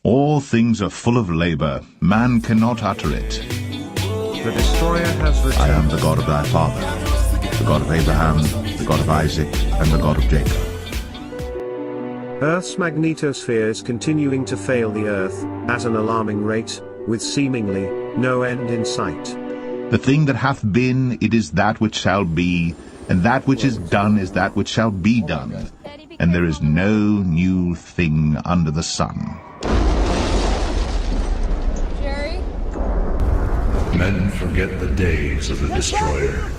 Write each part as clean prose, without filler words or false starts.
All things are full of labor. Man cannot utter it. The destroyer has returned. I am the God of thy father, the God of Abraham, the God of Isaac, and the God of Jacob. Earth's magnetosphere is continuing to fail the Earth, at an alarming rate, with seemingly no end in sight. The thing that hath been, it is that which shall be, and that which is done is that which shall be done. And there is no new thing under the sun. Men forget the days of the destroyer.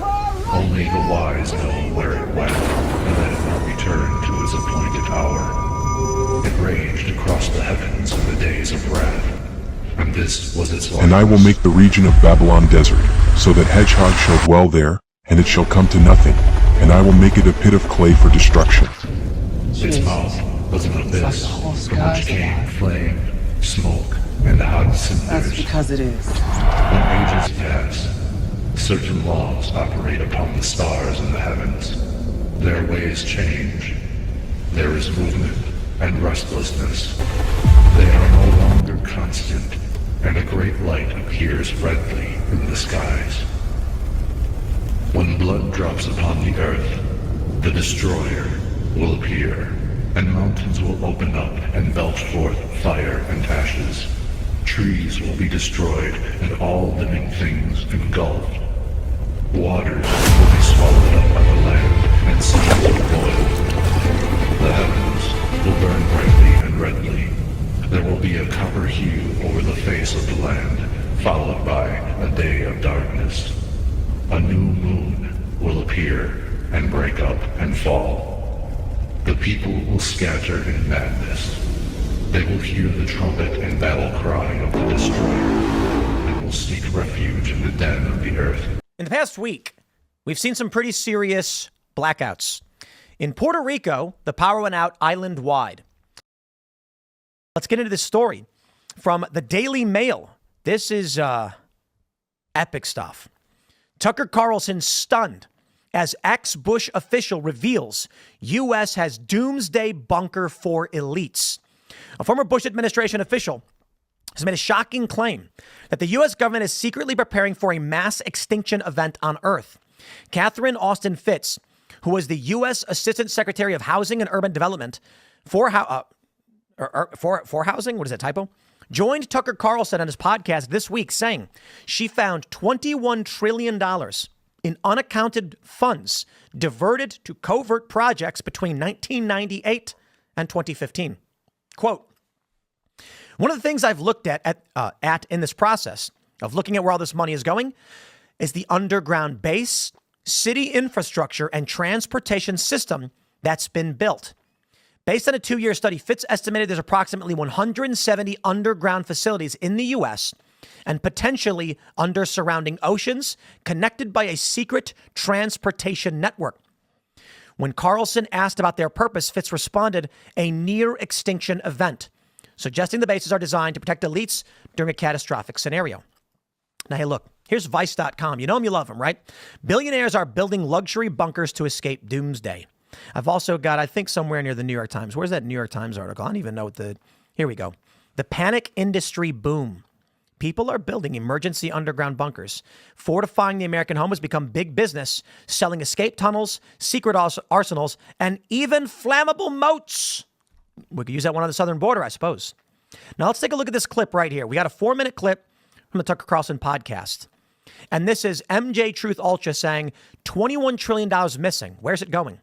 Only the wise know where it went, and that it will return to its appointed hour. It raged across the heavens in the days of wrath, and this was its life. And I will make the region of Babylon desert, so that hedgehogs shall dwell there, and it shall come to nothing, and I will make it a pit of clay for destruction. Its mouth was an abyss, from which came flame, smoke, and hot cinders. That's because it is. When ages pass, certain laws operate upon the stars in the heavens. Their ways change. There is movement and restlessness. They are no longer constant, and a great light appears redly in the skies. When blood drops upon the earth, the destroyer will appear, and mountains will open up and belch forth fire and ashes. Trees will be destroyed, and all living things engulfed. Waters will be swallowed up by the land, and seas will boil. The heavens will burn brightly and redly. There will be a copper hue over the face of the land, followed by a day of darkness. A new moon will appear and break up and fall. The people will scatter in madness. They will hear the trumpet and battle cry of the destroyer, and will seek refuge in the den of the earth. In the past week, we've seen some pretty serious blackouts. In Puerto Rico, the power went out island-wide. Let's get into this story from the Daily Mail. This is epic stuff. Tucker Carlson stunned as ex-Bush official reveals U.S. has doomsday bunker for elites. A former Bush administration official has made a shocking claim that the U.S. government is secretly preparing for a mass extinction event on Earth. Catherine Austin Fitts, who was the U.S. Assistant Secretary of Housing and Urban Development for housing, what is that, typo? Joined Tucker Carlson on his podcast this week saying she found $21 trillion in unaccounted funds diverted to covert projects between 1998 and 2015. Quote, one of the things I've looked at in this process of looking at where all this money is going is the underground base, city infrastructure, and transportation system that's been built. Based on a 2-year study, Fitz estimated there's approximately 170 underground facilities in the U.S. and potentially under surrounding oceans connected by a secret transportation network. When Carlson asked about their purpose, Fitz responded, a near-extinction event, suggesting the bases are designed to protect elites during a catastrophic scenario. Now, hey, look, here's Vice.com. You know them, you love them, right? Billionaires are building luxury bunkers to escape doomsday. I've also got, I think, somewhere near the New York Times. Where's that New York Times article? I don't even know what here we go. The panic industry boom. People are building emergency underground bunkers. Fortifying the American home has become big business, selling escape tunnels, secret arsenals, and even flammable moats. We could use that one on the southern border, I suppose. Now let's take a look at this clip right here. We got a 4-minute clip from the Tucker Carlson podcast. And this is MJ Truth Ultra saying $21 trillion missing. Where's it going?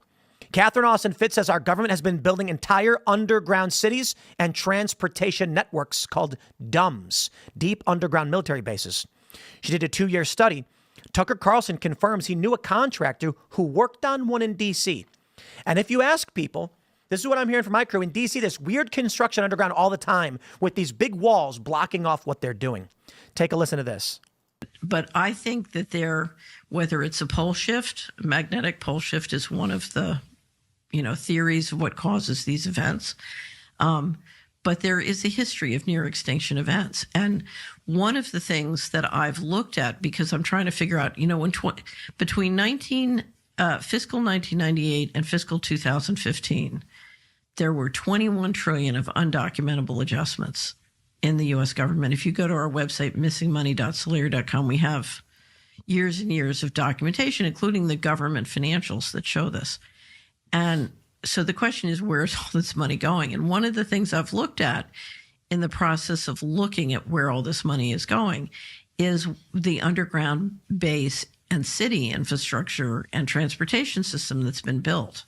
Catherine Austin Fitts says our government has been building entire underground cities and transportation networks called DUMBs, deep underground military bases. She did a 2-year study. Tucker Carlson confirms he knew a contractor who worked on one in D.C. And if you ask people, this is what I'm hearing from my crew. In D.C., there's weird construction underground all the time with these big walls blocking off what they're doing. Take a listen to this. But I think that whether it's a pole shift, magnetic pole shift is one of the theories of what causes these events. But there is a history of near extinction events. And one of the things that I've looked at, because I'm trying to figure out, between fiscal 1998 and fiscal 2015, there were 21 trillion of undocumentable adjustments in the U.S. government. If you go to our website, missingmoney.solari.com, we have years and years of documentation, including the government financials that show this. And so the question is, where's all this money going? And one of the things I've looked at in the process of looking at where all this money is going is the underground base and city infrastructure and transportation system that's been built.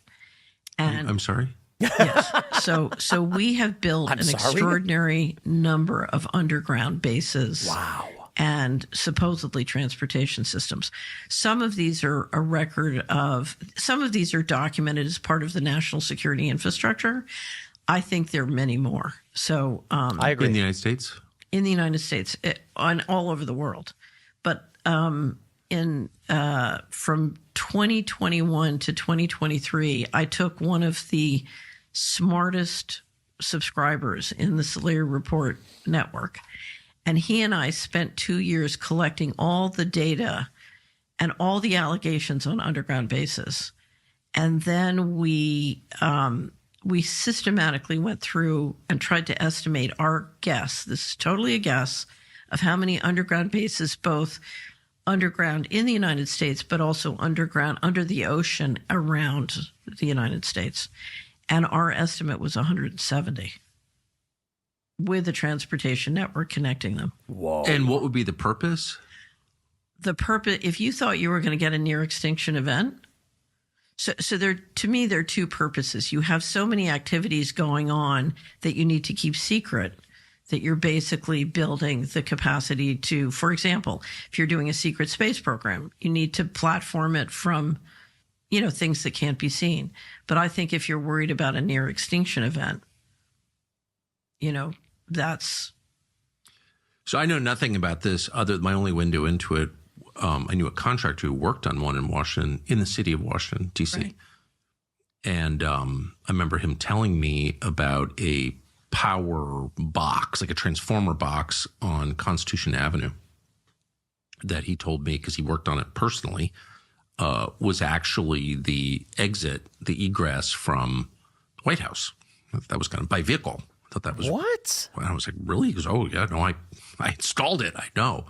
And I'm sorry? yes. So we have built extraordinary number of underground bases. Wow. And supposedly transportation systems. Some of these are a record of, some of these are documented as part of the national security infrastructure. I think there are many more. So I agree. In the United States? In the United States, on all over the world. But from 2021 to 2023, I took one of the smartest subscribers in the Solari Report network, and he and I spent 2 years collecting all the data and all the allegations on underground bases. And then we systematically went through and tried to estimate our guess. This is totally a guess of how many underground bases, both underground in the United States, but also underground under the ocean around the United States. And our estimate was 170. With a transportation network connecting them. Whoa. And what would be the purpose? The purpose, if you thought you were going to get a near extinction event, so there, to me, there are two purposes. You have so many activities going on that you need to keep secret that you're basically building the capacity to, for example, if you're doing a secret space program, you need to platform it from, things that can't be seen. But I think if you're worried about a near extinction event, that's. So I know nothing about this other than my only window into it. I knew a contractor who worked on one in Washington, in the city of Washington, D.C. Right. And I remember him telling me about a power box, like a transformer box on Constitution Avenue that he told me, because he worked on it personally, was actually the exit, the egress from the White House. That was kind of by vehicle. I thought that was What? And I was like, really? He goes, oh yeah, no, I installed it. I know.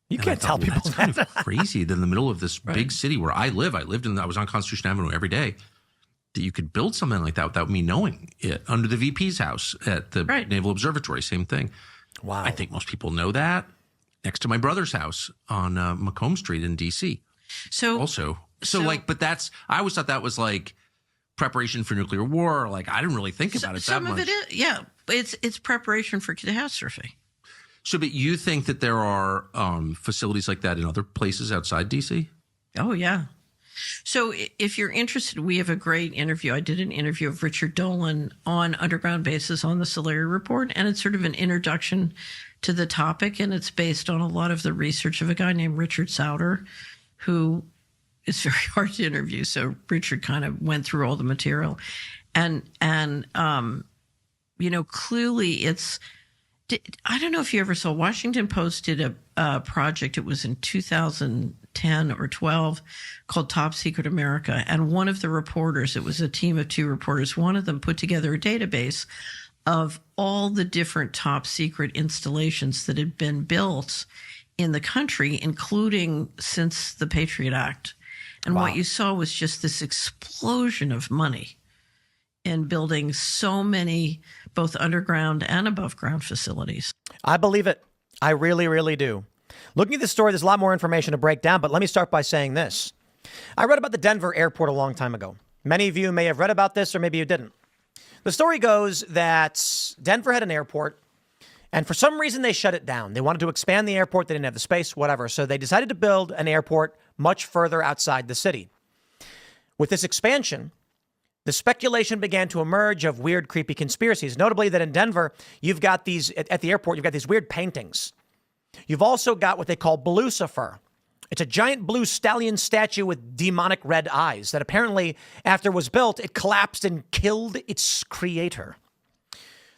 You And can't tell people that's kind that. of crazy that in the middle of this big city where I lived I was on Constitution Avenue every day, that you could build something like that without me knowing it. Under the VP's house at the Naval Observatory, same thing. Wow. I think most people know that. Next to my brother's house on Macomb Street in D.C. So also. But I always thought that was like preparation for nuclear war. Like, I didn't really think about it that much. Some of it is, yeah. It's preparation for catastrophe. So, but you think that there are facilities like that in other places outside D.C.? Oh, yeah. So if you're interested, we have a great interview. I did an interview of Richard Dolan on underground bases on the Solari Report, and it's sort of an introduction to the topic, and it's based on a lot of the research of a guy named Richard Sauter, who is very hard to interview. So Richard kind of went through all the material, and clearly it's. I don't know if you ever saw, Washington Post did a project, it was in 2010 or 12, called Top Secret America. And one of the reporters, it was a team of 2 reporters, one of them put together a database of all the different top secret installations that had been built in the country, including since the Patriot Act. And what you saw was just this explosion of money in building so many both underground and above ground facilities. I believe it. I really, really do. Looking at this story, there's a lot more information to break down, but let me start by saying this. I read about the Denver airport a long time ago. Many of you may have read about this, or maybe you didn't. The story goes that Denver had an airport, and for some reason they shut it down. They wanted to expand the airport. They didn't have the space, whatever. So they decided to build an airport much further outside the city. With this expansion, the speculation began to emerge of weird, creepy conspiracies. Notably that in Denver, you've got these, at the airport, you've got these weird paintings. You've also got what they call Lucifer. It's a giant blue stallion statue with demonic red eyes that apparently, after it was built, it collapsed and killed its creator.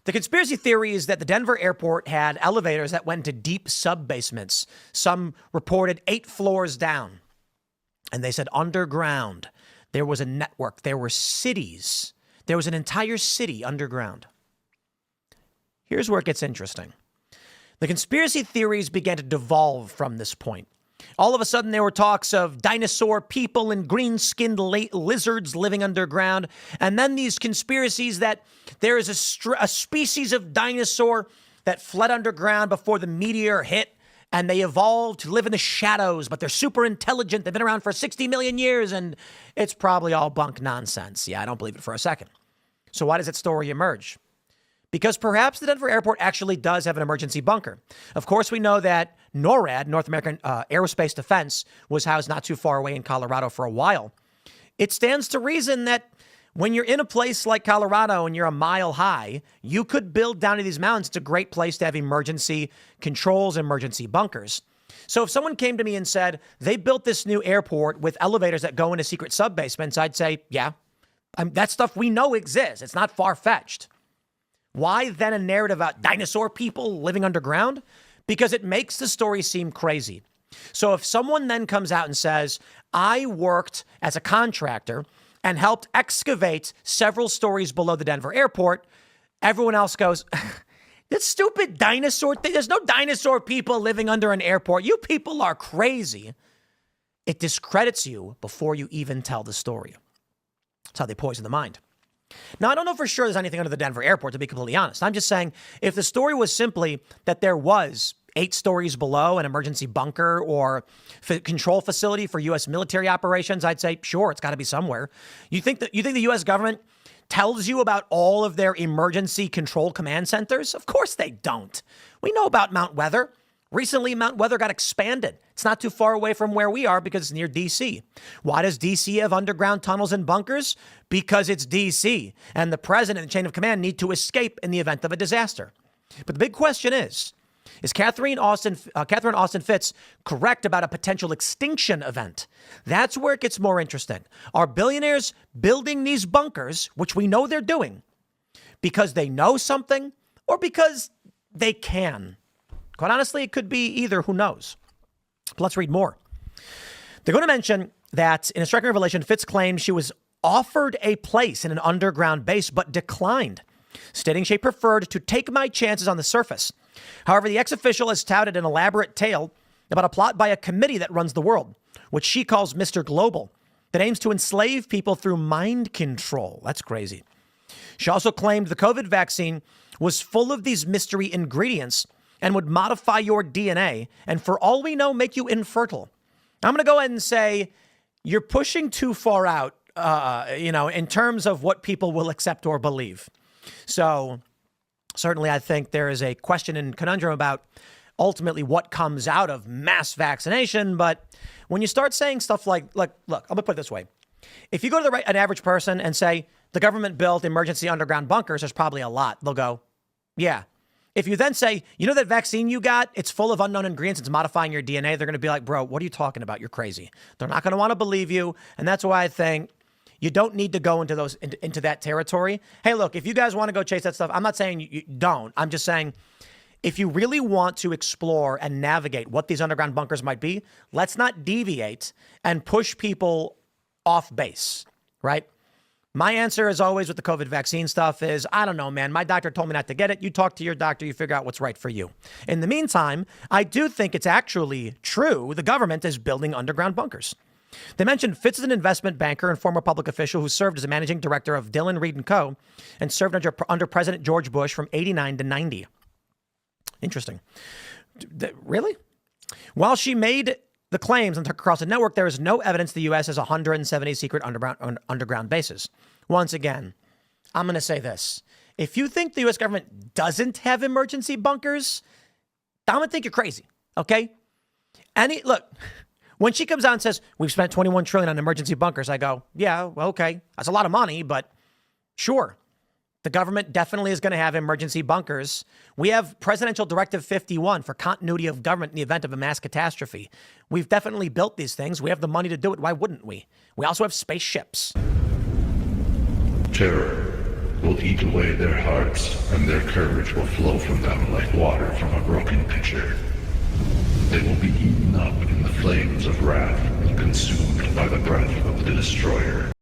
The conspiracy theory is that the Denver airport had elevators that went into deep sub-basements. Some reported 8 floors down. And they said underground. There was a network. There were cities. There was an entire city underground. Here's where it gets interesting. The conspiracy theories began to devolve from this point. All of a sudden, there were talks of dinosaur people and green-skinned lizards living underground. And then these conspiracies that there is a species of dinosaur that fled underground before the meteor hit, and they evolved to live in the shadows, but they're super intelligent. They've been around for 60 million years, and it's probably all bunk nonsense. Yeah, I don't believe it for a second. So why does that story emerge? Because perhaps the Denver airport actually does have an emergency bunker. Of course, we know that NORAD, North American Aerospace Defense, was housed not too far away in Colorado for a while. It stands to reason that when you're in a place like Colorado and you're a mile high, you could build down to these mountains. It's a great place to have emergency controls, emergency bunkers. So if someone came to me and said they built this new airport with elevators that go into secret sub-basements, I'd say, yeah, that stuff we know exists. It's not far-fetched. Why then a narrative about dinosaur people living underground? Because it makes the story seem crazy. So if someone then comes out and says, I worked as a contractor and helped excavate several stories below the Denver airport, everyone else goes, this stupid dinosaur thing, there's no dinosaur people living under an airport. You people are crazy. It discredits you before you even tell the story. That's how they poison the mind. Now, I don't know for sure there's anything under the Denver airport, to be completely honest. I'm just saying, if the story was simply that there was 8 stories below an emergency bunker or control facility for U.S. military operations, I'd say, sure, it's got to be somewhere. You think the U.S. government tells you about all of their emergency control command centers? Of course they don't. We know about Mount Weather. Recently, Mount Weather got expanded. It's not too far away from where we are because it's near D.C. Why does D.C. have underground tunnels and bunkers? Because it's D.C. and the president and chain of command need to escape in the event of a disaster. But the big question is Catherine Austin Fitts correct about a potential extinction event? That's where it gets more interesting. Are billionaires building these bunkers, which we know they're doing, because they know something or because they can? Quite honestly, it could be either. Who knows? But let's read more. They're going to mention that in a striking revelation, Fitts claimed she was offered a place in an underground base, but declined, stating she preferred to take my chances on the surface. However, the ex-official has touted an elaborate tale about a plot by a committee that runs the world, which she calls Mr. Global, that aims to enslave people through mind control. That's crazy. She also claimed the COVID vaccine was full of these mystery ingredients and would modify your DNA and, for all we know, make you infertile. I'm going to go ahead and say you're pushing too far out, in terms of what people will accept or believe. So certainly I think there is a question and conundrum about ultimately what comes out of mass vaccination. But when you start saying stuff like, look, I'm going to put it this way. If you go to an average person and say the government built emergency underground bunkers, there's probably a lot. They'll go, yeah. If you then say, you know that vaccine you got, it's full of unknown ingredients, it's modifying your DNA, they're going to be like, bro, what are you talking about? You're crazy. They're not going to want to believe you. And that's why I think you don't need to go into that territory. Hey, look, if you guys want to go chase that stuff, I'm not saying you don't. I'm just saying if you really want to explore and navigate what these underground bunkers might be, let's not deviate and push people off base, right? My answer, as always, with the COVID vaccine stuff is, I don't know, man. My doctor told me not to get it. You talk to your doctor. You figure out what's right for you. In the meantime, I do think it's actually true. The government is building underground bunkers. They mentioned Fitz is an investment banker and former public official who served as a managing director of Dillon Read & Co. and served under President George Bush from 89 to 90. Interesting. Really? While she made the claims and across the network, there is no evidence the U.S. has 170 secret underground bases. Once again, I'm going to say this. If you think the U.S. government doesn't have emergency bunkers, I'm going to think you're crazy, okay? Look, when she comes out and says, we've spent $21 trillion on emergency bunkers, I go, yeah, well, okay. That's a lot of money, but sure. The government definitely is going to have emergency bunkers. We have Presidential Directive 51 for continuity of government in the event of a mass catastrophe. We've definitely built these things. We have the money to do it. Why wouldn't we? We also have spaceships. Terror will eat away their hearts, and their courage will flow from them like water from a broken pitcher. They will be eaten up in the flames of wrath and consumed by the breath of the destroyer.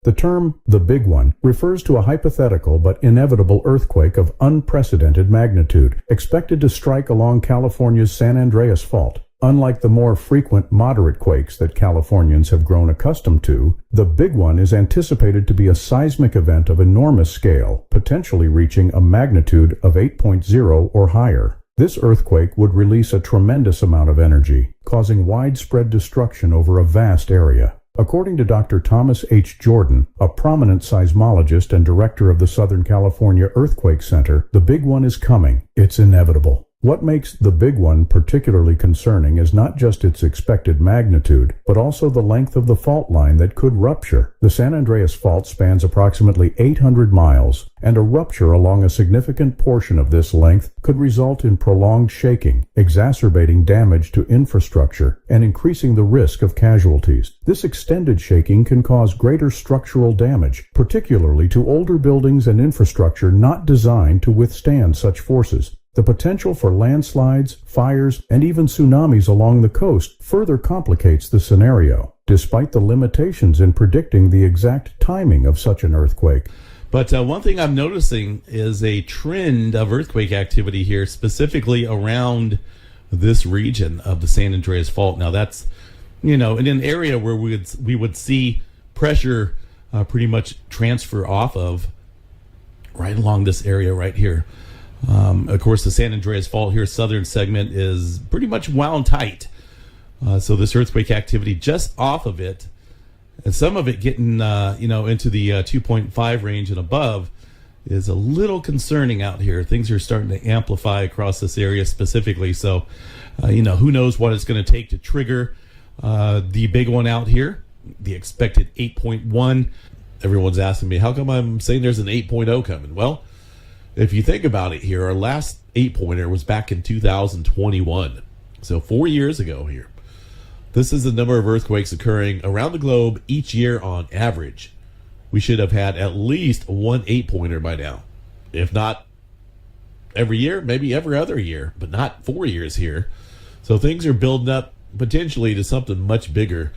The term, the big one, refers to a hypothetical but inevitable earthquake of unprecedented magnitude, expected to strike along California's San Andreas Fault. Unlike the more frequent moderate quakes that Californians have grown accustomed to, the big one is anticipated to be a seismic event of enormous scale, potentially reaching a magnitude of 8.0 or higher. This earthquake would release a tremendous amount of energy, causing widespread destruction over a vast area. According to Dr. Thomas H. Jordan, a prominent seismologist and director of the Southern California Earthquake Center, the big one is coming. It's inevitable. What makes the big one particularly concerning is not just its expected magnitude, but also the length of the fault line that could rupture. The San Andreas Fault spans approximately 800 miles, and a rupture along a significant portion of this length could result in prolonged shaking, exacerbating damage to infrastructure and increasing the risk of casualties. This extended shaking can cause greater structural damage, particularly to older buildings and infrastructure not designed to withstand such forces. The potential for landslides, fires, and even tsunamis along the coast further complicates the scenario, despite the limitations in predicting the exact timing of such an earthquake. But one thing I'm noticing is a trend of earthquake activity here, specifically around this region of the San Andreas Fault. Now that's, in an area where we would see pressure pretty much transfer off of right along this area right here. Of course, the San Andreas Fault here, southern segment, is pretty much wound tight. So this earthquake activity just off of it, and some of it getting, into the 2.5 range and above, is a little concerning out here. Things are starting to amplify across this area specifically. So, who knows what it's going to take to trigger the big one out here, the expected 8.1. Everyone's asking me, how come I'm saying there's an 8.0 coming? Well, if you think about it here, our last 8-pointer was back in 2021. So 4 years ago here. This is the number of earthquakes occurring around the globe each year on average. We should have had at least one 8-pointer by now. If not every year, maybe every other year, but not 4 years here. So things are building up potentially to something much bigger.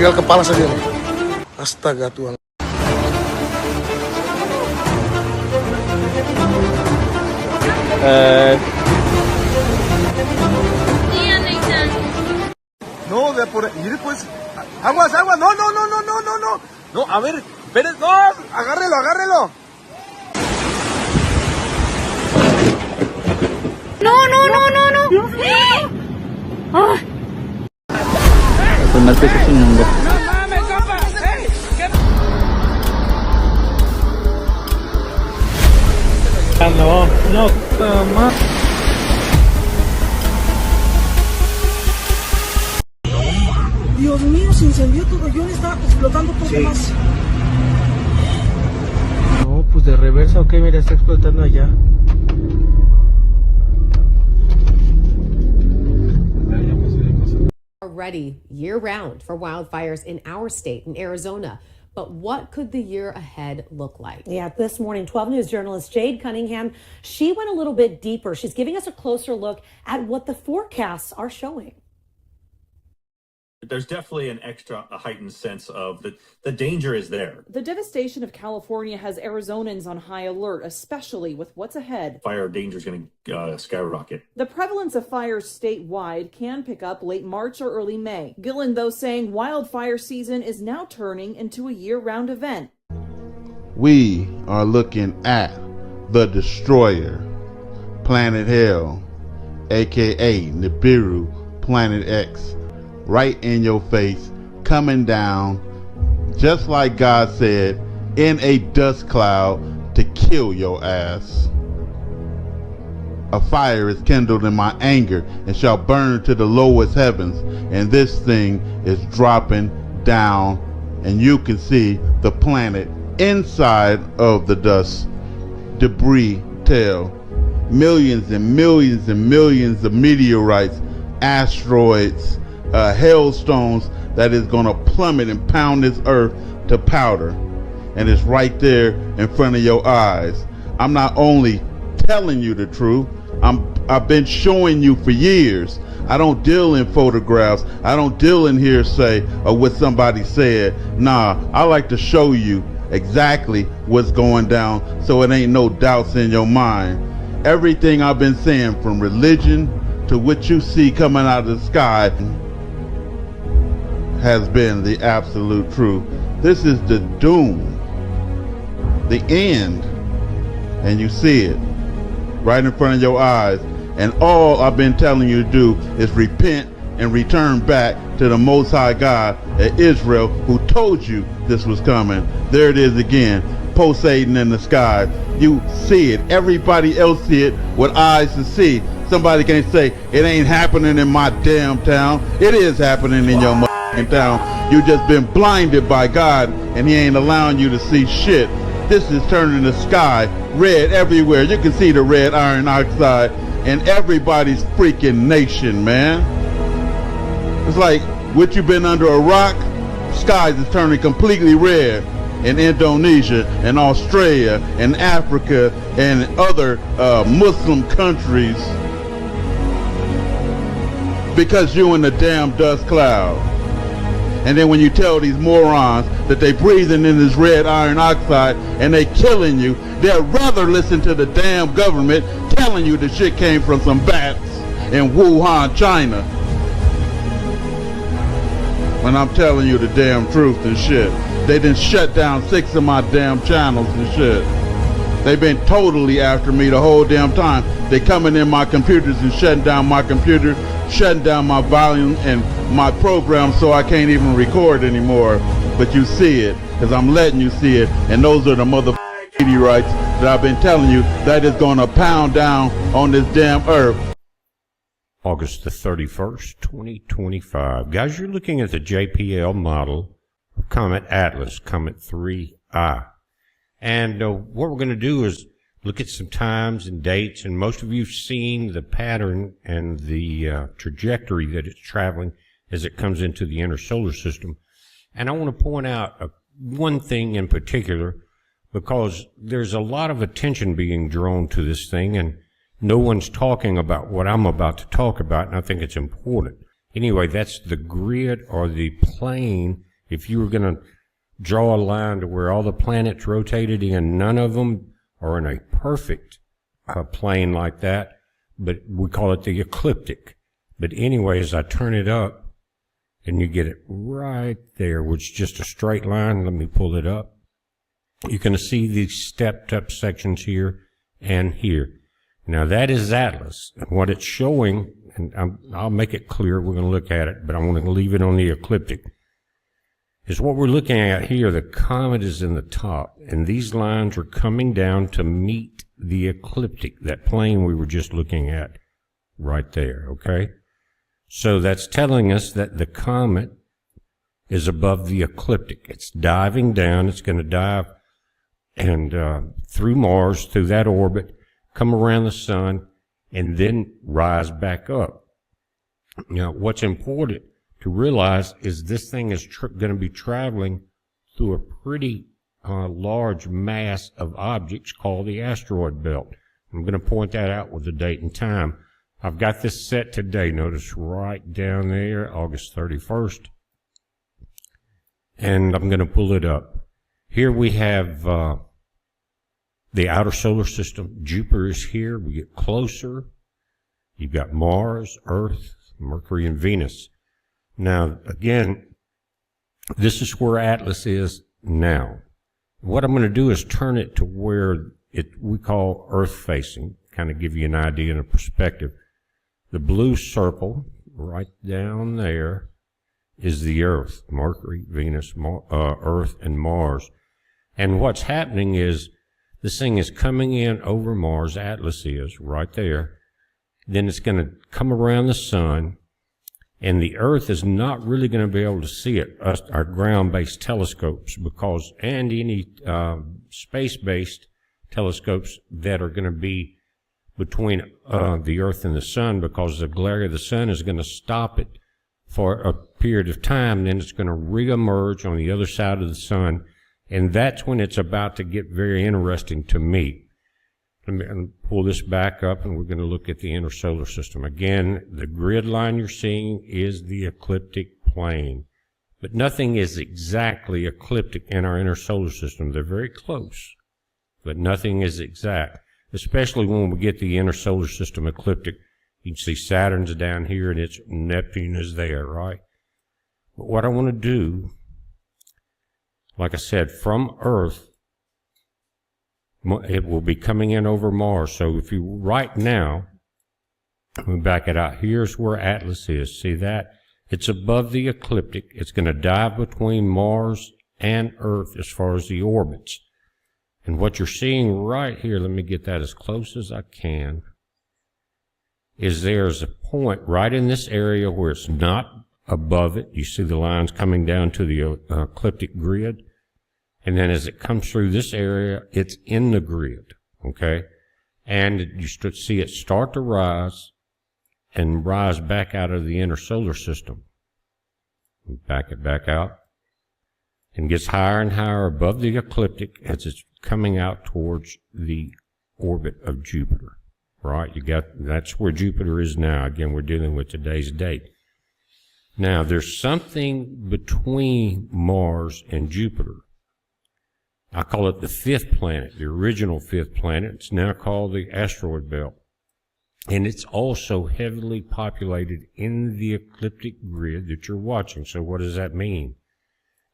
Tinggal kepala saja nih. Astaga Tuhan. No, de por ir pues. Aguas, aguas. No, no, no, no, no, no, no. No, a ver, espere, no, agárrelo, agárrelo. No, no, no, no, no. Dios mío. Ah. No mames, compa. Hey, no, no, más. Dios mío, se incendió todo. Yo le estaba explotando todo más. No, pues de reversa, ok, mira, está explotando allá. Already year-round for wildfires in our state, in Arizona. But what could the year ahead look like? Yeah, this morning, 12 News journalist Jade Cunningham, she went a little bit deeper. She's giving us a closer look at what the forecasts are showing. There's definitely a heightened sense of the danger is there. The devastation of California has Arizonans on high alert, especially with what's ahead. Fire danger is going to skyrocket. The prevalence of fires statewide can pick up late March or early May. Gillen, though, saying wildfire season is now turning into a year-round event. We are looking at the destroyer, Planet Hell, aka Nibiru, Planet X, right in your face, coming down, just like God said, in a dust cloud to kill your ass. A fire is kindled in my anger and shall burn to the lowest heavens, and this thing is dropping down, and you can see the planet inside of the dust debris tail. Millions and millions and millions of meteorites, asteroids, hailstones that is going to plummet and pound this earth to powder, and it's right there in front of your eyes. I'm not only telling you the truth, I've been showing you for years. I don't deal in photographs. I don't deal in hearsay or what somebody said. Nah, I like to show you exactly what's going down so it ain't no doubts in your mind. Everything I've been saying, from religion to what you see coming out of the sky, has been the absolute truth. This is the doom, the end, and you see it right in front of your eyes. And all I've been telling you to do is repent and return back to the Most High God of Israel, who told you this was coming. There it is again, pulsating in the sky. You see it. Everybody else see it with eyes to see. Somebody can't say it ain't happening in my damn town. It is happening in your town. You just been blinded by God, and he ain't allowing you to see shit. This is turning the sky red everywhere. You can see the red iron oxide in everybody's freaking nation, man. It's like, what you been under a rock? Skies is turning completely red in Indonesia and Australia and Africa and other Muslim countries, because you in the damn dust cloud. And then when you tell these morons that they breathing in this red iron oxide and they killing you, they'd rather listen to the damn government telling you the shit came from some bats in Wuhan, China, when I'm telling you the damn truth and shit. They done shut down 6 of my damn channels and shit. They've been totally after me the whole damn time. They coming in my computers and shutting down my computer, shutting down my volume and my program, so I can't even record anymore. But you see it, because I'm letting you see it. And those are the motherfucking meteorites that I've been telling you that is going to pound down on this damn earth. August the 31st, 2025. Guys, you're looking at the JPL model of Comet Atlas, Comet 3I. And what we're going to do is look at some times and dates, and most of you have seen the pattern and the trajectory that it's traveling as it comes into the inner solar system. And I want to point out one thing in particular, because there's a lot of attention being drawn to this thing, and no one's talking about what I'm about to talk about, and I think it's important. Anyway, that's the grid or the plane. If you were going to draw a line to where all the planets rotated in, none of them are in a perfect plane like that, but we call it the ecliptic. But anyway, as I turn it up, and you get it right there, which is just a straight line. Let me pull it up. You're going to see these stepped up sections here and here. Now that is Atlas, and what it's showing, and I'll make it clear, we're going to look at it, but I want to leave it on the ecliptic, is what we're looking at here. The comet is in the top, and these lines are coming down to meet the ecliptic, that plane we were just looking at right there, okay? So that's telling us that the comet is above the ecliptic. It's diving down. It's going to dive and through Mars, through that orbit, come around the sun, and then rise back up. Now, what's important to realize is this thing is going to be traveling through a pretty large mass of objects called the asteroid belt. I'm going to point that out with the date and time, I've got this set today. Notice right down there, August 31st. And I'm going to pull it up. Here we have the outer solar system. Jupiter is here. We get closer. You've got Mars, Earth, Mercury, and Venus. Now, again, this is where Atlas is now. What I'm going to do is turn it to where we call Earth facing, kind of give you an idea and a perspective. The blue circle right down there is the Earth, Mercury, Venus, Earth, and Mars. And what's happening is this thing is coming in over Mars, Atlas is right there. Then it's going to come around the sun, and the Earth is not really going to be able to see it, our ground-based telescopes, and any space-based telescopes that are going to be between the Earth and the sun, because the glare of the sun is going to stop it for a period of time, then it's going to reemerge on the other side of the sun, and that's when it's about to get very interesting to me. Let me pull this back up, and we're going to look at the inner solar system. Again, the grid line you're seeing is the ecliptic plane, but nothing is exactly ecliptic in our inner solar system. They're very close, but nothing is exact, especially when we get the inner solar system ecliptic. You can see Saturn's down here, and Neptune is there, right? But what I want to do, like I said, from Earth, it will be coming in over Mars. So if you, right now, let me back it out. Here's where Atlas is. See that? It's above the ecliptic. It's going to dive between Mars and Earth as far as the orbits. And what you're seeing right here, let me get that as close as I can, is there's a point right in this area where it's not above it. You see the lines coming down to the ecliptic grid. And then as it comes through this area, it's in the grid, okay? And you see it start to rise and rise back out of the inner solar system. Back it back out. And gets higher and higher above the ecliptic as it's coming out towards the orbit of Jupiter, right? That's where Jupiter is now. Again, we're dealing with today's date. Now, there's something between Mars and Jupiter. I call it the fifth planet, the original fifth planet. It's now called the asteroid belt. And it's also heavily populated in the ecliptic grid that you're watching. So what does that mean?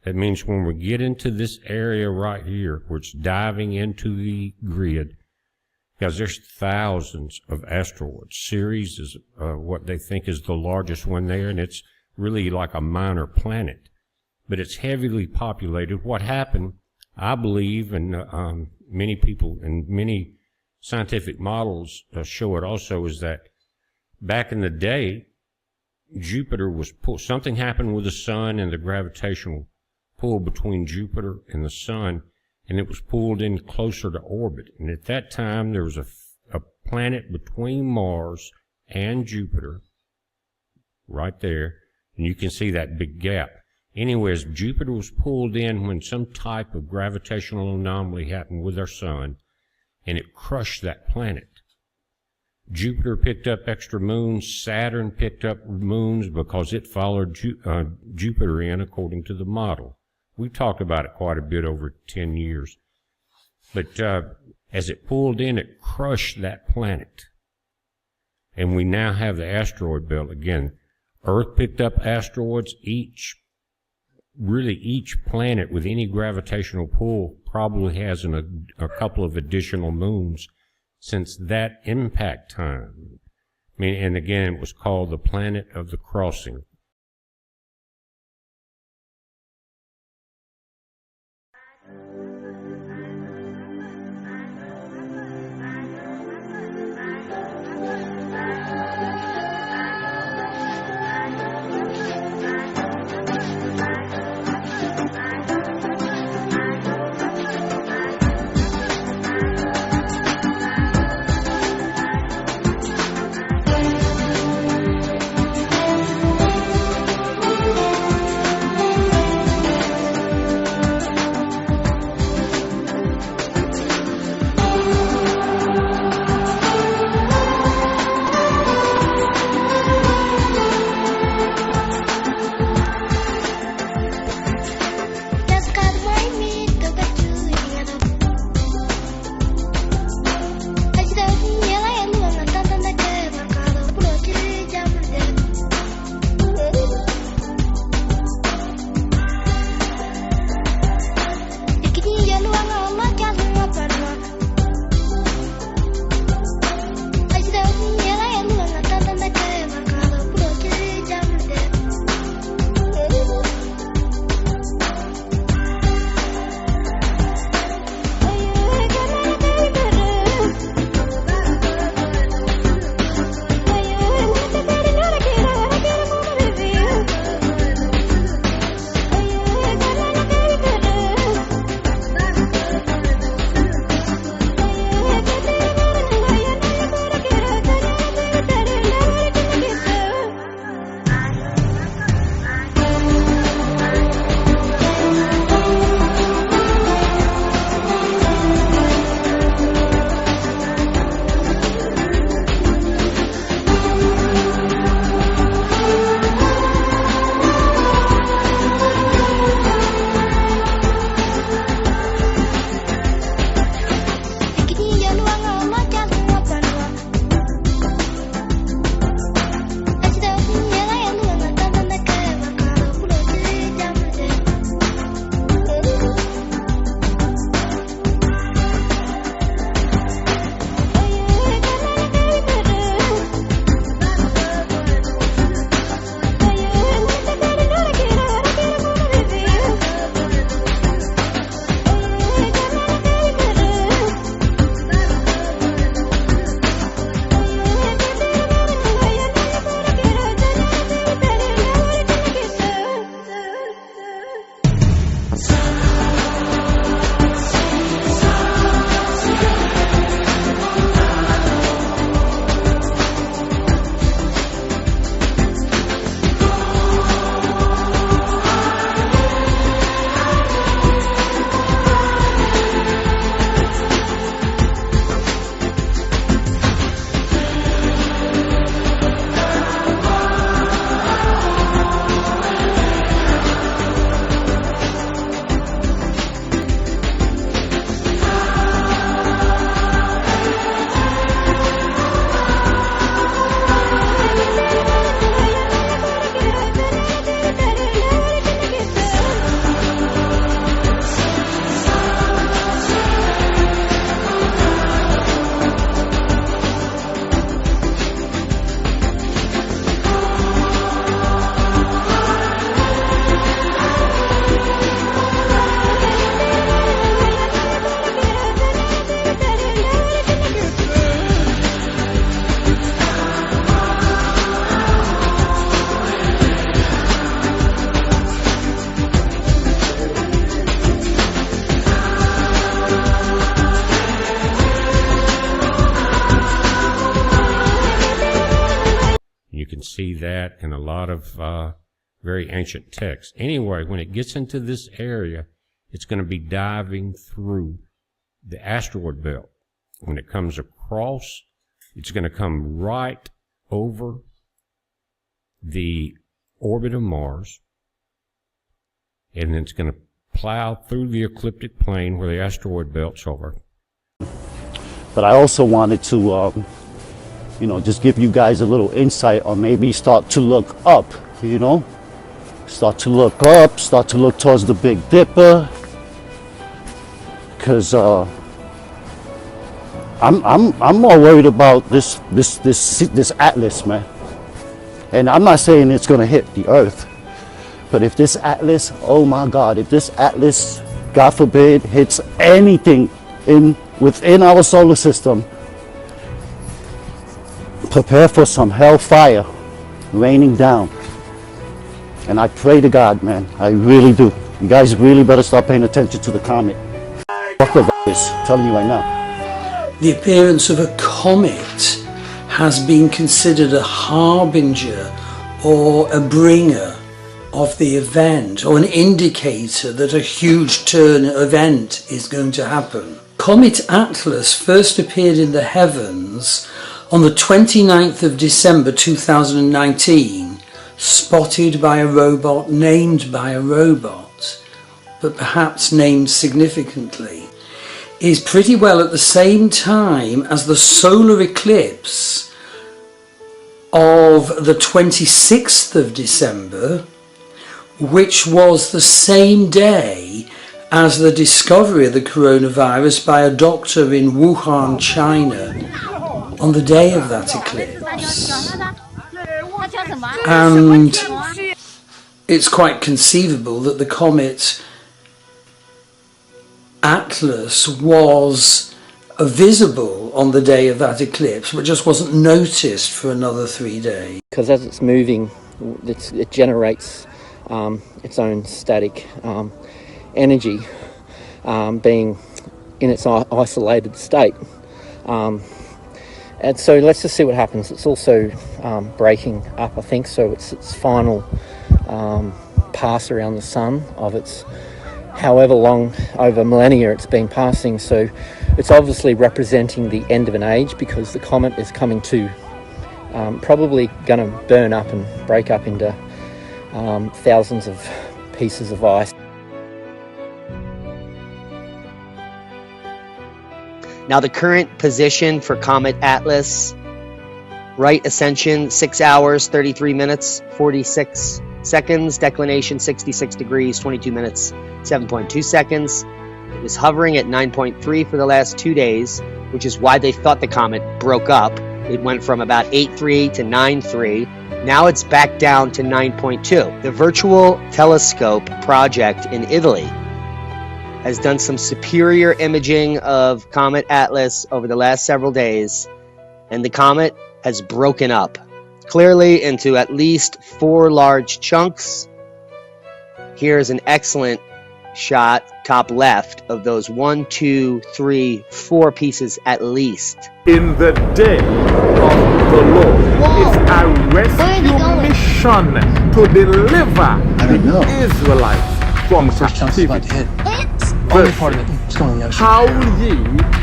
That means when we get into this area right here, where it's diving into the grid, because there's thousands of asteroids. Ceres is what they think is the largest one there, and it's really like a minor planet. But it's heavily populated. What happened, I believe, and many people and many scientific models show it also, is that back in the day, Jupiter was pulled. Something happened with the sun and the gravitational pull between Jupiter and the sun, and it was pulled in closer to orbit. And at that time, there was a planet between Mars and Jupiter right there, and you can see that big gap. Anyways, Jupiter was pulled in when some type of gravitational anomaly happened with our sun, and it crushed that planet. Jupiter picked up extra moons. Saturn picked up moons because it followed Jupiter in according to the model. We've talked about it quite a bit over 10 years. But as it pulled in, it crushed that planet. And we now have the asteroid belt again. Earth picked up asteroids. Each planet with any gravitational pull probably has a couple of additional moons since that impact time. I mean, and again, it was called the planet of the crossing. that in a lot of very ancient texts. Anyway, when it gets into this area, it's going to be diving through the asteroid belt. When it comes across, it's going to come right over the orbit of Mars, and then it's going to plow through the ecliptic plane where the asteroid belt's over. But I also wanted to, just give you guys a little insight, or maybe start to look up, start to look up, start to look towards the Big Dipper, because I'm more worried about this atlas, man. And I'm not saying it's going to hit the Earth, but if this atlas, oh my God, if this atlas, God forbid, hits anything within our solar system, prepare for some hellfire raining down. And I pray to God, man, I really do. You guys really better start paying attention to the comet. Fuck the virus, I'm telling you right now. The appearance of a comet has been considered a harbinger or a bringer of the event, or an indicator that a huge turn event is going to happen. Comet Atlas first appeared in the heavens on the 29th of December 2019, spotted by a robot, named by a robot, but perhaps named significantly, is pretty well at the same time as the solar eclipse of the 26th of December, which was the same day as the discovery of the coronavirus by a doctor in Wuhan, China, on the day of that eclipse. And it's quite conceivable that the comet Atlas was visible on the day of that eclipse, but just wasn't noticed for another 3 days. Because as it's moving, it generates its own static energy, being in its isolated state. And so let's just see what happens. It's also breaking up, I think, so it's its final pass around the sun of its however long, over millennia it's been passing. So it's obviously representing the end of an age, because the comet is coming to probably going to burn up and break up into thousands of pieces of ice. Now the current position for Comet Atlas, right ascension 6 hours 33 minutes 46 seconds, declination 66 degrees 22 minutes 7.2 seconds. It was hovering at 9.3 for the last 2 days, which is why they thought the comet broke up. It went from about 8.3 to 9.3. Now it's back down to 9.2. The Virtual Telescope project in Italy has done some superior imaging of Comet Atlas over the last several days, and the comet has broken up clearly into at least 4 large chunks. Here's an excellent shot, top left, of those 1, 2, 3, 4 pieces at least. In the day of the Lord, it's a rescue mission to deliver the Israelites from captivity. How ye,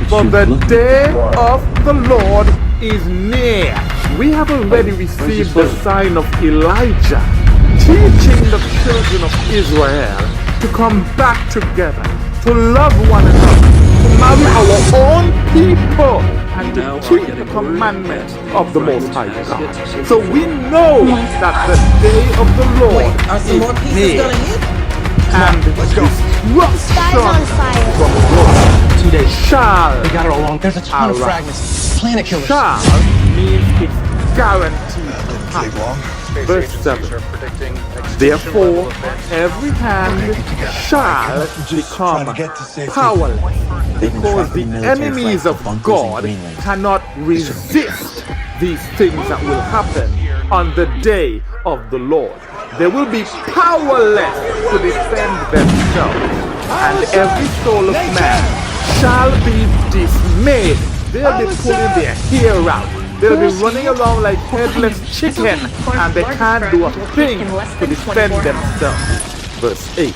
for the day of the Lord is near. We have already received the sign of Elijah, teaching the children of Israel to come back together, to love one another, to marry our own people, and to keep the commandments of the Most High God. So we know that the day of the Lord is near. And destruction from God 2 days. Shall we got it all wrong. There's a ton of fragments. Planet killers. Shall means it's guaranteed to happen. Verse 7. Therefore, every hand shall become powerless, because the enemies of God cannot resist these things that will happen on the day of the Lord. They will be powerless to defend themselves, and every soul of man shall be dismayed. They'll be pulling their hair out. They'll be running around like headless chicken, and they can't do a thing to defend themselves. Verse 8.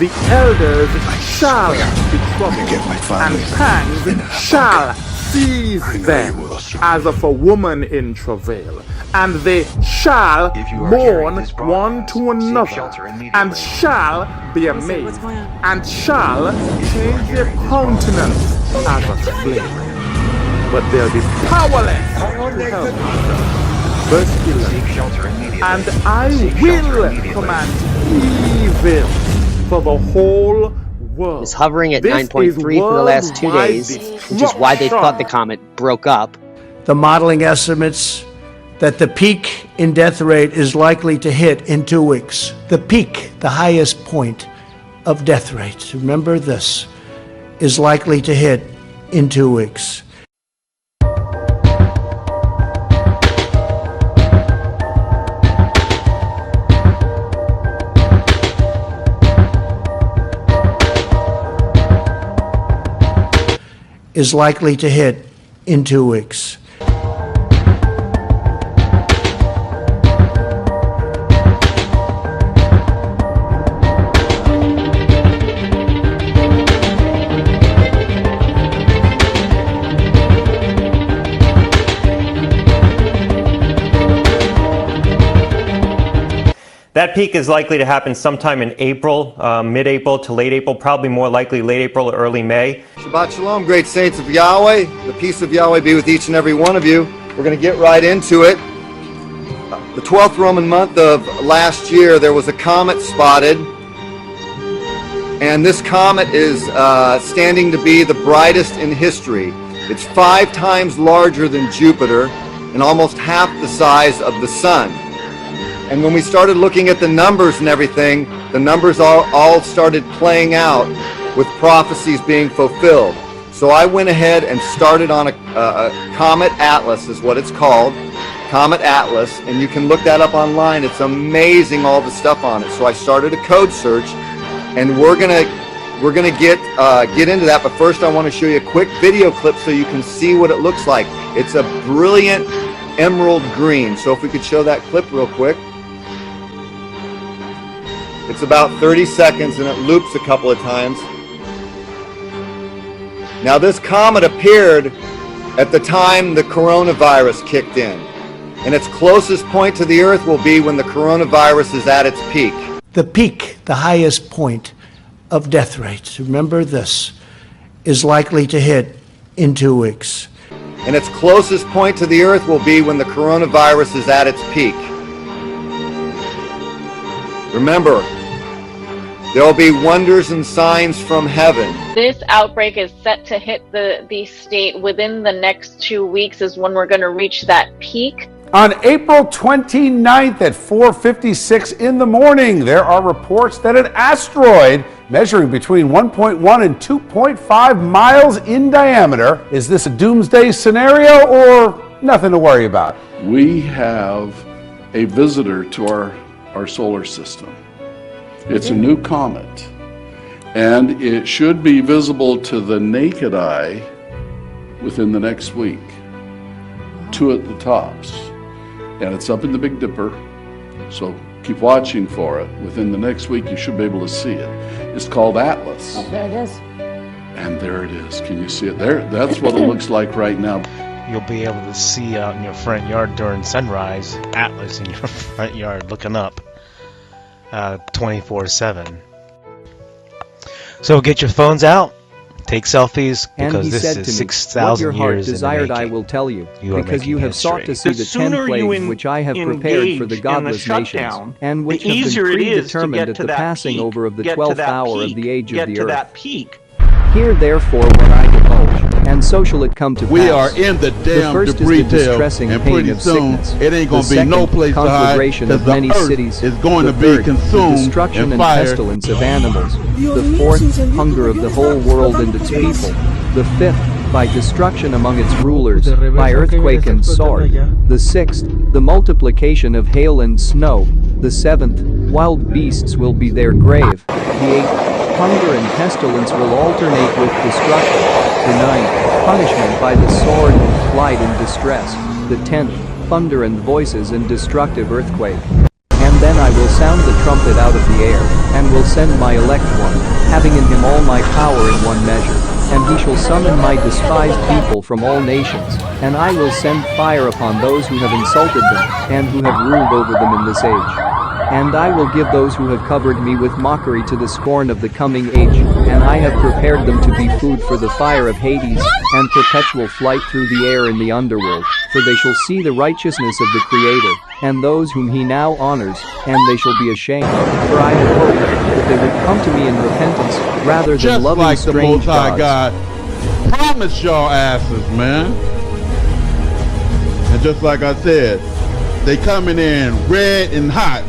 The elders shall be troubled, and pangs shall seize them as of a woman in travail, and they shall mourn one to another, and shall be amazed, and shall change their countenance as a flame, but they'll be powerless to help themselves. Verse 11. And I will command evil for the whole world. It's hovering at 9.3 for the last 2 days, which is why they thought the comet broke up. The modeling estimates that the peak in death rate is likely to hit in 2 weeks. The peak, the highest point of death rate, remember this, is likely to hit in 2 weeks. Is likely to hit in 2 weeks. That peak is likely to happen sometime in April, mid-April to late April, probably more likely late April or early May. Shabbat Shalom, great saints of Yahweh. The peace of Yahweh be with each and every one of you. We're going to get right into it. The 12th Roman month of last year, there was a comet spotted. And this comet is standing to be the brightest in history. It's 5 times larger than Jupiter and almost half the size of the sun. And when we started looking at the numbers and everything, the numbers all started playing out with prophecies being fulfilled. So I went ahead and started on a Comet Atlas is what it's called, Comet Atlas, and you can look that up online. It's amazing all the stuff on it. So I started a code search, and we're gonna get into that. But first, I want to show you a quick video clip so you can see what it looks like. It's a brilliant emerald green. So if we could show that clip real quick. It's about 30 seconds and it loops a couple of times. Now this comet appeared at the time the coronavirus kicked in. And its closest point to the Earth will be when the coronavirus is at its peak. The peak, the highest point of death rate, remember this, is likely to hit in 2 weeks. And its closest point to the Earth will be when the coronavirus is at its peak. Remember, there will be wonders and signs from heaven. This outbreak is set to hit the state within the next 2 weeks is when we're going to reach that peak. On April 29th at 4:56 in the morning, there are reports that an asteroid measuring between 1.1 and 2.5 miles in diameter. Is this a doomsday scenario or nothing to worry about? We have a visitor to our solar system. It's a new comet, and it should be visible to the naked eye within the next week. 2 at the tops, and it's up in the Big Dipper, so keep watching for it. Within the next week, you should be able to see it. It's called Atlas. Oh, there it is. And there it is. Can you see it there? That's what it looks like right now. You'll be able to see out in your front yard during sunrise, Atlas in your front yard looking up 24/7. So get your phones out, take selfies, because this is 6,000 years in the making. I will tell you, You are because you making have sought to see history. the 10 plagues which I have prepared for the godless nations, and which have been predetermined at the passing over of the 12th hour of the age of the earth. Hear therefore what I divulge, and so shall it come to pass. We are in the damn debris tail, and pretty soon it ain't going to be no place to hide, because the earth is going to be consumed destruction and and pestilence of animals. The 4th, hunger of the whole world and its people. The 5th, by destruction among its rulers, by earthquake and sword. The 6th, the multiplication of hail and snow. The 7th, wild beasts will be their grave. The 8th, hunger and pestilence will alternate with destruction. The ninth, punishment by the sword and flight and distress. The 10th, thunder and voices and destructive earthquake. And then I will sound the trumpet out of the air, and will send my elect one, having in him all my power in one measure. And he shall summon my despised people from all nations, and I will send fire upon those who have insulted them, and who have ruled over them in this age. And I will give those who have covered me with mockery to the scorn of the coming age, and I have prepared them to be food for the fire of Hades, and perpetual flight through the air in the underworld, for they shall see the righteousness of the Creator, and those whom he now honors, and they shall be ashamed. For I had hoped that they would come to me in repentance, rather than Just loving like the strange Most High gods. God promised y'all asses, man. And just like I said, they coming in red and hot.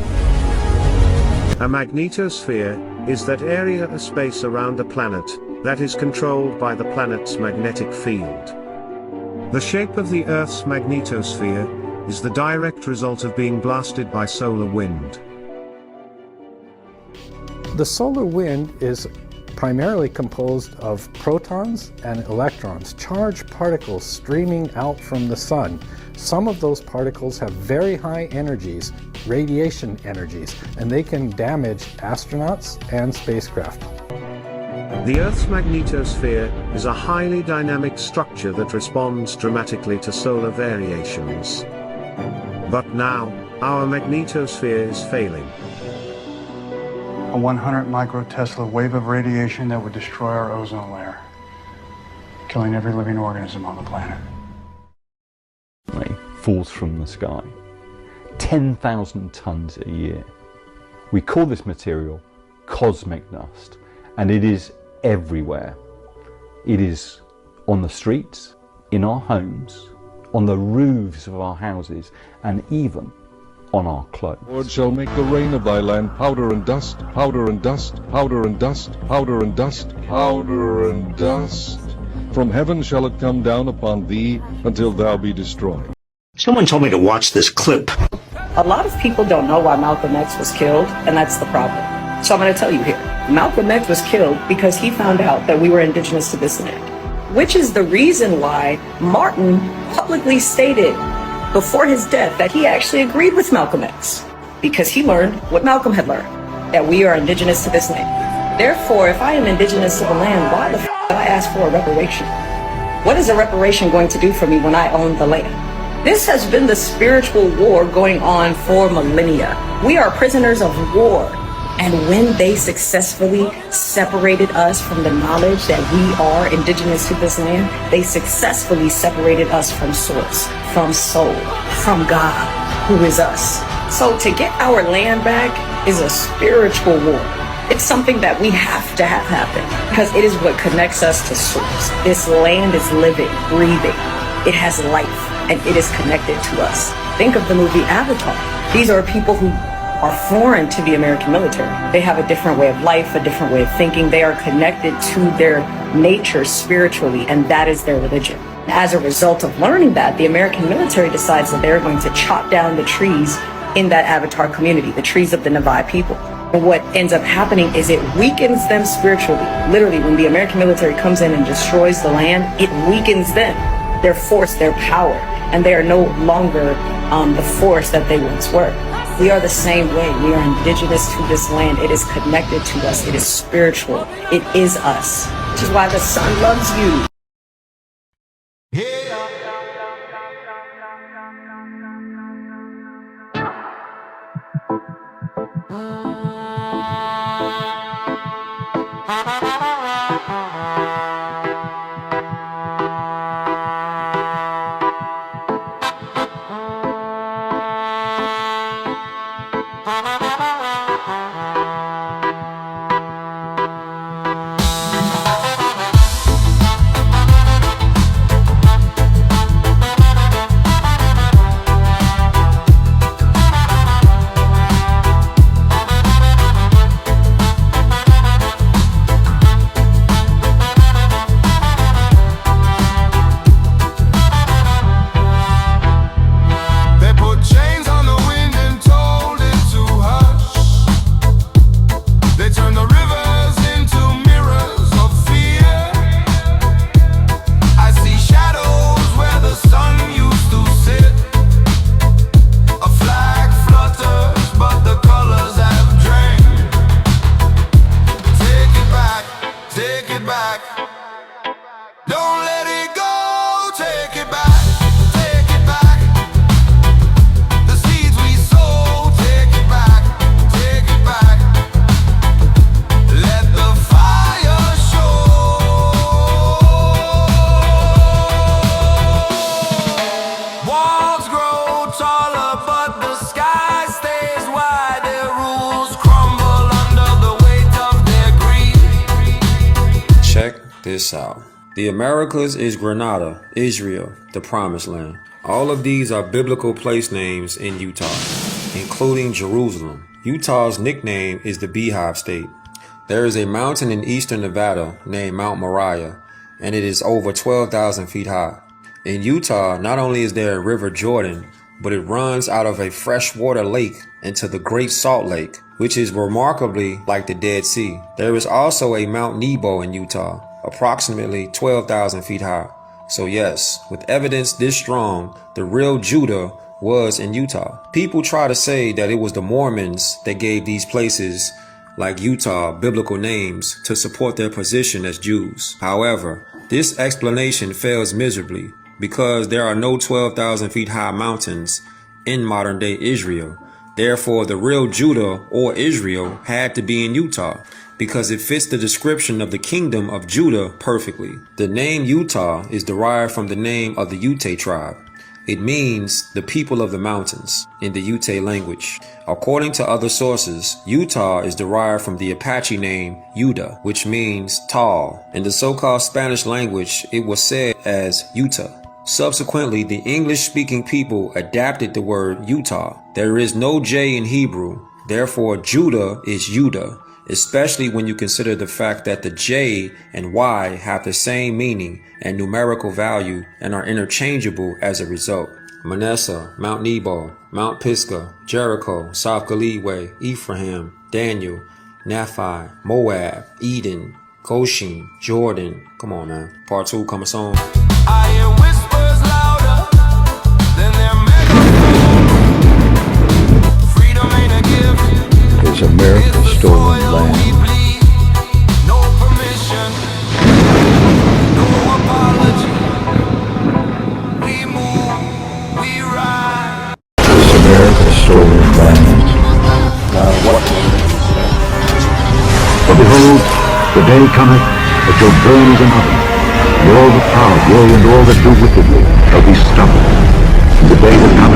A magnetosphere is that area of space around a planet that is controlled by the planet's magnetic field. The shape of the Earth's magnetosphere is the direct result of being blasted by solar wind. The solar wind is primarily composed of protons and electrons, charged particles streaming out from the sun. Some of those particles have very high energies, radiation energies, and they can damage astronauts and spacecraft. The Earth's magnetosphere is a highly dynamic structure that responds dramatically to solar variations. But now, our magnetosphere is failing. A 100 microtesla wave of radiation that would destroy our ozone layer, killing every living organism on the planet. Falls from the sky. 10,000 tons a year. We call this material cosmic dust, and it is everywhere. It is on the streets, in our homes, on the roofs of our houses, and even on our clothes. The Lord shall make the rain of thy land powder and dust, powder and dust, powder and dust, powder and dust, powder and dust. From heaven shall it come down upon thee until thou be destroyed. Someone told me to watch this clip. A lot of people don't know why Malcolm X was killed, and that's the problem. So I'm going to tell you here. Malcolm X was killed because he found out that we were indigenous to this land, which is the reason why Martin publicly stated before his death that he actually agreed with Malcolm X, because he learned what Malcolm had learned, that we are indigenous to this land. Therefore, if I am indigenous to the land, why the f*** did I ask for a reparation? What is a reparation going to do for me when I own the land? This has been the spiritual war going on for millennia. We are prisoners of war. And when they successfully separated us from the knowledge that we are indigenous to this land, they successfully separated us from source, from soul, from God, who is us. So to get our land back is a spiritual war. It's something that we have to have happen because it is what connects us to source. This land is living, breathing. It has life. And it is connected to us. Think of the movie Avatar. These are people who are foreign to the American military. They have a different way of life, a different way of thinking. They are connected to their nature spiritually, and that is their religion. As a result of learning that, the American military decides that they're going to chop down the trees in that Avatar community, the trees of the Navajo people. And what ends up happening is it weakens them spiritually. Literally, when the American military comes in and destroys the land, it weakens them, their force, their power. And they are no longer the force that they once were. We are the same way. We are indigenous to this land. It is connected to us. It is spiritual. It is us, which is why the sun loves you. this out. The Americas is Grenada, Israel, the Promised Land. All of these are biblical place names in Utah, including Jerusalem. Utah's nickname is the Beehive State. There is a mountain in eastern Nevada named Mount Moriah, and it is over 12,000 feet high. In Utah, not only is there a river Jordan, but it runs out of a freshwater lake into the Great Salt Lake, which is remarkably like the Dead Sea. There is also a Mount Nebo in Utah, approximately 12,000 feet high. So yes, with evidence this strong, the real Judah was in Utah. People try to say that it was the Mormons that gave these places like Utah biblical names to support their position as Jews. However, this explanation fails miserably because there are no 12,000 feet high mountains in modern day Israel. Therefore, the real Judah or Israel had to be in Utah because it fits the description of the kingdom of Judah perfectly. The name Utah is derived from the name of the Ute tribe. It means the people of the mountains in the Ute language. According to other sources, Utah is derived from the Apache name Yuda, which means tall. In the so-called Spanish language, it was said as Utah. Subsequently, the English-speaking people adapted the word Utah. There is no J in Hebrew, therefore Judah is Yuda, especially when you consider the fact that the J and Y have the same meaning and numerical value and are interchangeable as a result. Manasseh, Mount Nebo, Mount Pisgah, Jericho, South Galilee, Ephraim, Daniel, Nephi, Moab, Eden, Goshen, Jordan. Come on, man. Part 2 coming soon. It's America's stolen land. It's America's stolen land. For behold, the day cometh that shall burn as an oven, and all the proud, yea, and all that do wickedly shall be stubble. And the day that cometh